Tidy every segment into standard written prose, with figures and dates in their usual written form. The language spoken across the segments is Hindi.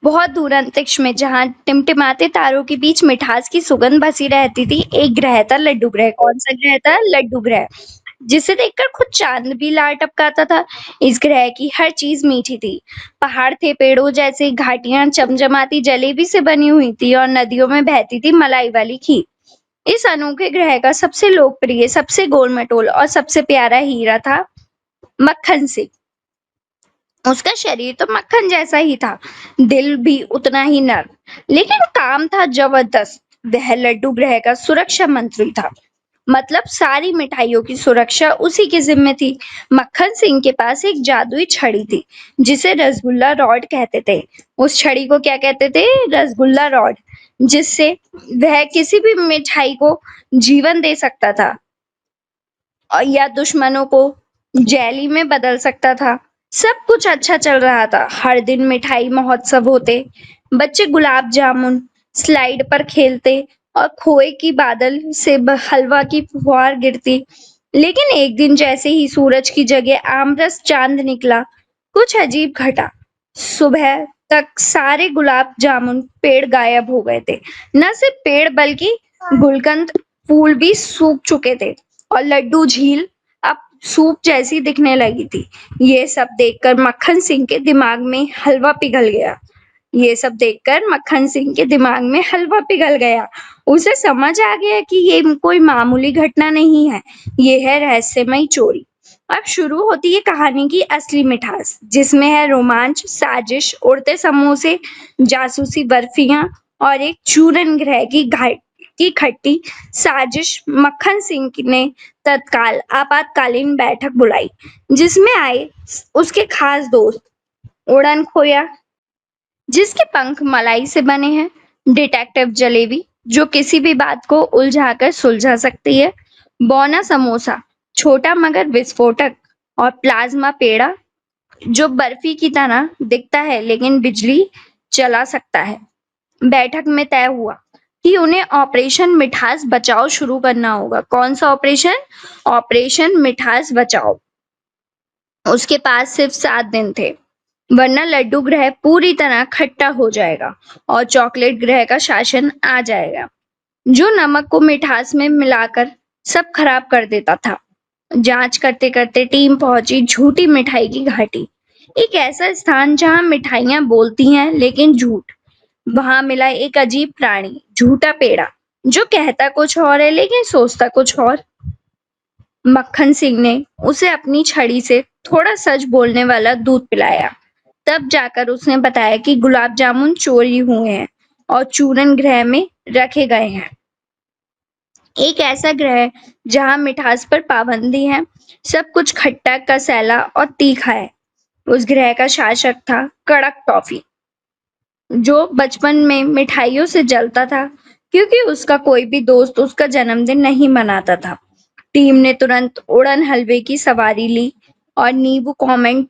बहुत दूर अंतरिक्ष में जहां टिमटिमाते तारों के बीच मिठास की सुगंध बसी रहती थी, एक ग्रह था, लड्डू ग्रह। कौन सा ग्रह था? लड्डू ग्रह, जिसे देखकर खुद चांद भी लार टपकाता था। इस ग्रह की हर चीज मीठी थी। पहाड़ थे पेड़ों जैसे, घाटियां चमचमाती जलेबी से बनी हुई थी और नदियों में बहती थी मलाई वाली खीर। इस अनोखे ग्रह का सबसे लोकप्रिय, सबसे गोल मटोल और सबसे प्यारा हीरा था मक्खन सिंह। उसका शरीर तो मक्खन जैसा ही था, दिल भी उतना ही नर्म, लेकिन काम था जबरदस्त। वह लड्डू ग्रह का सुरक्षा मंत्री था। मतलब सारी मिठाइयों की सुरक्षा उसी के जिम्मे थी। मक्खन सिंह के पास एक जादुई छड़ी थी, जिसे रसगुल्ला रॉड कहते थे। उस छड़ी को क्या कहते थे? रसगुल्ला रॉड। जिससे वह किसी भी मिठाई को जीवन दे सकता था और या दुश्मनों को जैली में बदल सकता था। सब कुछ अच्छा चल रहा था। हर दिन मिठाई महोत्सव होते, बच्चे गुलाब जामुन स्लाइड पर खेलते और खोए की बादल से हलवा की फुहार गिरती। लेकिन एक दिन जैसे ही सूरज की जगह आमरस चांद निकला, कुछ अजीब घटा। सुबह तक सारे गुलाब जामुन पेड़ गायब हो गए थे। न सिर्फ पेड़ बल्कि गुलकंद फूल भी सूख चुके थे और लड्डू झील अब सूप जैसी दिखने लगी थी। ये सब देखकर मक्खन सिंह के दिमाग में हलवा पिघल गया। ये सब देखकर मक्खन सिंह के दिमाग में हलवा पिघल गया। उसे समझ आ गया कि ये कोई मामूली घटना नहीं है, ये है रहस्यमयी चोरी। अब शुरू होती है कहानी की असली मिठास, जिसमें है रोमांच, साजिश, उड़ते समोसे, जासूसी बर्फियां और एक चूरन ग्रह की खट्टी साजिश। मक्खन सिंह ने तत्काल आपातकालीन बैठक बुलाई, जिसमें आए उसके खास दोस्त उड़न खोया, जिसके पंख मलाई से बने हैं, डिटेक्टिव जलेबी, जो किसी भी बात को उलझाकर सुलझा सकती है, बौना समोसा, छोटा मगर विस्फोटक, और प्लाज्मा पेड़ा, जो बर्फी की तरह दिखता है लेकिन बिजली चला सकता है। बैठक में तय हुआ कि उन्हें ऑपरेशन मिठास बचाओ शुरू करना होगा। कौन सा ऑपरेशन? ऑपरेशन मिठास बचाओ। उसके पास सिर्फ 7 दिन थे, वरना लड्डू ग्रह पूरी तरह खट्टा हो जाएगा और चॉकलेट ग्रह का शासन आ जाएगा, जो नमक को मिठास में मिलाकर सब खराब कर देता था। जांच करते करते टीम पहुंची झूठी मिठाई की घाटी, एक ऐसा स्थान जहां मिठाइयां बोलती हैं लेकिन झूठ। वहां मिला एक अजीब प्राणी, झूठा पेड़ा, जो कहता कुछ और है लेकिन सोचता कुछ और। मक्खन सिंह ने उसे अपनी छड़ी से थोड़ा सच बोलने वाला दूध पिलाया। तब जाकर उसने बताया कि गुलाब जामुन चोरी हुए हैं और चूरन ग्रह में रखे गए हैं, एक ऐसा ग्रह जहां मिठास पर पाबंदी है, सब कुछ खट्टा, कसैला और तीखा है। उस ग्रह का शासक था कड़क टॉफी, जो बचपन में मिठाइयों से जलता था क्योंकि उसका कोई भी दोस्त उसका जन्मदिन नहीं मनाता था। टीम ने तुरंत उड़न हलवे की सवारी ली और नींबू कॉमेंट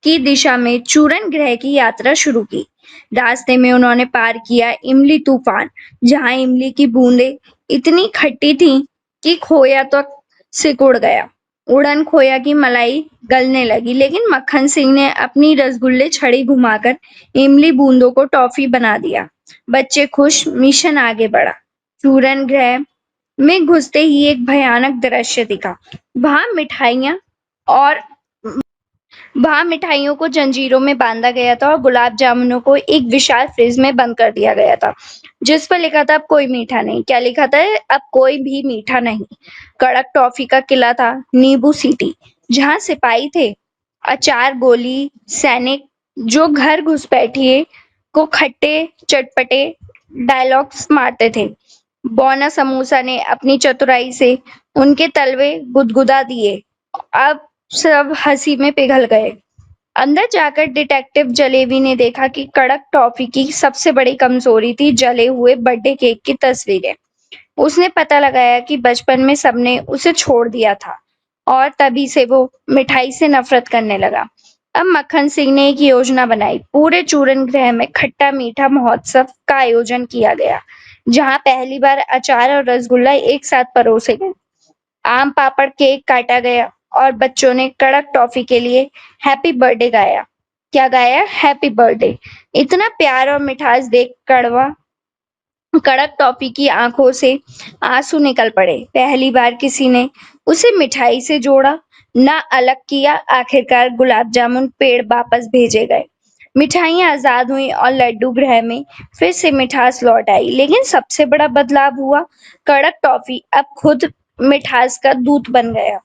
की दिशा में चूरन ग्रह की यात्रा शुरू की। रास्ते में उन्होंने पार किया इमली तूफान, जहां इमली की बूंदें इतनी खट्टी थीं कि खोया तो सिकुड़ गया। उड़न खोया की मलाई गलने लगी, लेकिन मक्खन सिंह ने अपनी रसगुल्ले छड़ी घुमाकर इमली बूंदों को टॉफी बना दिया। बच्चे खुश, मिशन आगे बढ़ा। चूरन ग्रह में घुसते ही एक भयानक दृश्य दिखा। वहां मिठाइयां और वहां मिठाइयों को जंजीरों में बांधा गया था और गुलाब जामुनों को एक विशाल फ्रिज में बंद कर दिया गया था, जिस पर लिखा था अब कोई मीठा नहीं। क्या लिखा था? अब कोई भी मीठा नहीं। कड़क टॉफी का किला था, नींबू सीटी, जहां सिपाही थे, अचार गोली सैनिक, जो घर घुसपैठिए को खट्टे चटपटे डायलॉग्स मारते थे। बौना समोसा ने अपनी चतुराई से उनके तलवे गुदगुदा दिए। अब सब हंसी में पिघल गए। अंदर जाकर डिटेक्टिव जलेबी ने देखा कि कड़क टॉफी की सबसे बड़ी कमजोरी थी जले हुए बर्थडे केक की तस्वीरें। उसने पता लगाया कि बचपन में सबने उसे छोड़ दिया था और तभी से वो मिठाई से नफरत करने लगा। अब मक्खन सिंह ने एक योजना बनाई। पूरे चूरन ग्रह में खट्टा मीठा महोत्सव का आयोजन किया गया, जहां पहली बार अचार और रसगुल्ला एक साथ परोसे गए। आम पापड़ केक काटा गया और बच्चों ने कड़क टॉफी के लिए हैप्पी बर्थडे गाया। क्या गाया? Happy birthday. इतना प्यार और मिठास देख कड़क टॉफी की आंखों से आंसू निकल पड़े। पहली बार किसी ने उसे मिठाई से जोड़ा, ना अलग किया। आखिरकार गुलाब जामुन पेड़ वापस भेजे गए, मिठाइयाँ आजाद हुई और लड्डू गृह में फिर से मिठास लौट आई। लेकिन सबसे बड़ा बदलाव हुआ, कड़क टॉफी अब खुद मिठास का दूत बन गया।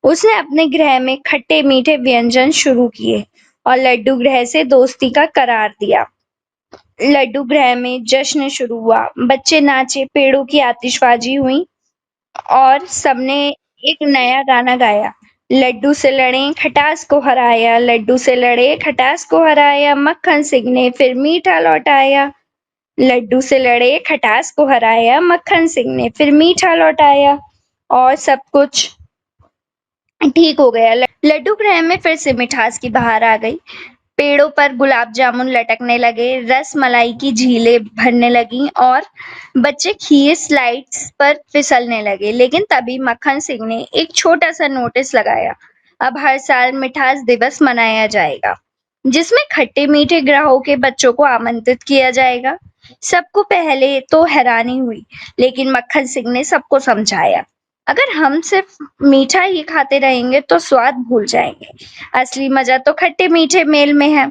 उसने अपने गृह में खट्टे मीठे व्यंजन शुरू किए और लड्डू गृह से दोस्ती का करार दिया। लड्डू गृह में जश्न शुरू हुआ, बच्चे नाचे, पेड़ों की आतिशबाजी हुई और सबने एक नया गाना गाया। लड्डू से लड़े खटास को हराया, लड्डू से लड़े खटास को हराया, मक्खन सिंह ने फिर मीठा लौटाया। लड्डू से लड़े खटास को हराया, मक्खन सिंह ने फिर मीठा लौटाया और सब कुछ ठीक हो गया। लड्डू गृह में फिर से मिठास की बहार आ गई। पेड़ों पर गुलाब जामुन लटकने लगे, रस मलाई की झीलें भरने लगीं और बच्चे खीर स्लाइड्स पर फिसलने लगे। लेकिन तभी मक्खन सिंह ने एक छोटा सा नोटिस लगाया। अब हर साल मिठास दिवस मनाया जाएगा, जिसमें खट्टे मीठे ग्रहों के बच्चों को आमंत्रित किया जाएगा। सबको पहले तो हैरानी हुई, लेकिन मक्खन सिंह ने सबको समझाया, अगर हम सिर्फ मीठा ही खाते रहेंगे तो स्वाद भूल जाएंगे। असली मजा तो खट्टे मीठे मेल में है,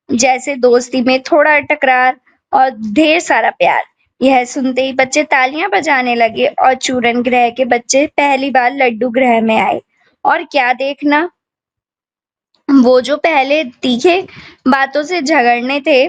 जैसे दोस्ती में थोड़ा टकरार और ढेर सारा प्यार। यह सुनते ही बच्चे तालियां बजाने लगे और चूरन ग्रह के बच्चे पहली बार लड्डू ग्रह में आए। और क्या देखना, वो जो पहले तीखे बातों से झगड़ने थे,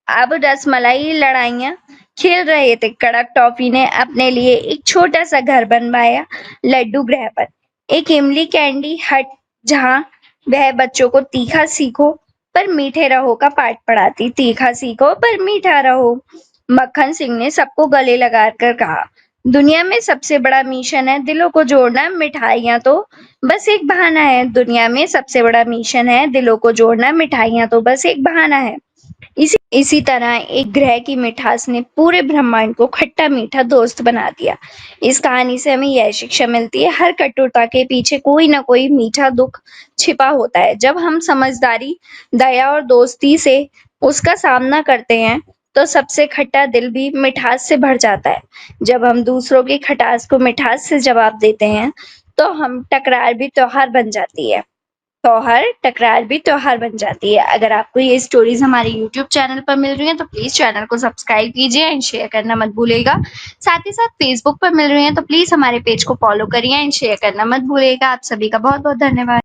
अब रसमलाई लड़ाइयां खेल रहे थे। कड़क टॉफी ने अपने लिए एक छोटा सा घर बनवाया लड्डू ग्रह पर, एक इमली कैंडी हट, जहां वह बच्चों को तीखा सीखो पर मीठे रहो का पाठ पढ़ाती। तीखा सीखो पर मीठा रहो। मक्खन सिंह ने सबको गले लगाकर कहा, दुनिया में सबसे बड़ा मिशन है दिलों को जोड़ना, मिठाइयां तो बस एक बहाना है। दुनिया में सबसे बड़ा मिशन है दिलों को जोड़ना, मिठाइयां तो बस एक बहाना है। इसी तरह एक ग्रह की मिठास ने पूरे ब्रह्मांड को खट्टा मीठा दोस्त बना दिया। इस कहानी से हमें यह शिक्षा मिलती है, हर कटुता के पीछे कोई ना कोई मीठा दुख छिपा होता है। जब हम समझदारी, दया और दोस्ती से उसका सामना करते हैं, तो सबसे खट्टा दिल भी मिठास से भर जाता है। जब हम दूसरों की खटास को मिठास से जवाब देते हैं, तो हम टकरार भी त्योहार बन जाती है। अगर आपको ये स्टोरीज हमारे यूट्यूब चैनल पर मिल रही हैं, तो प्लीज चैनल को सब्सक्राइब कीजिए एंड शेयर करना मत भूलिएगा। साथ ही साथ फेसबुक पर मिल रही हैं, तो प्लीज हमारे पेज को फॉलो करिए एंड शेयर करना मत भूलिएगा। आप सभी का बहुत बहुत धन्यवाद।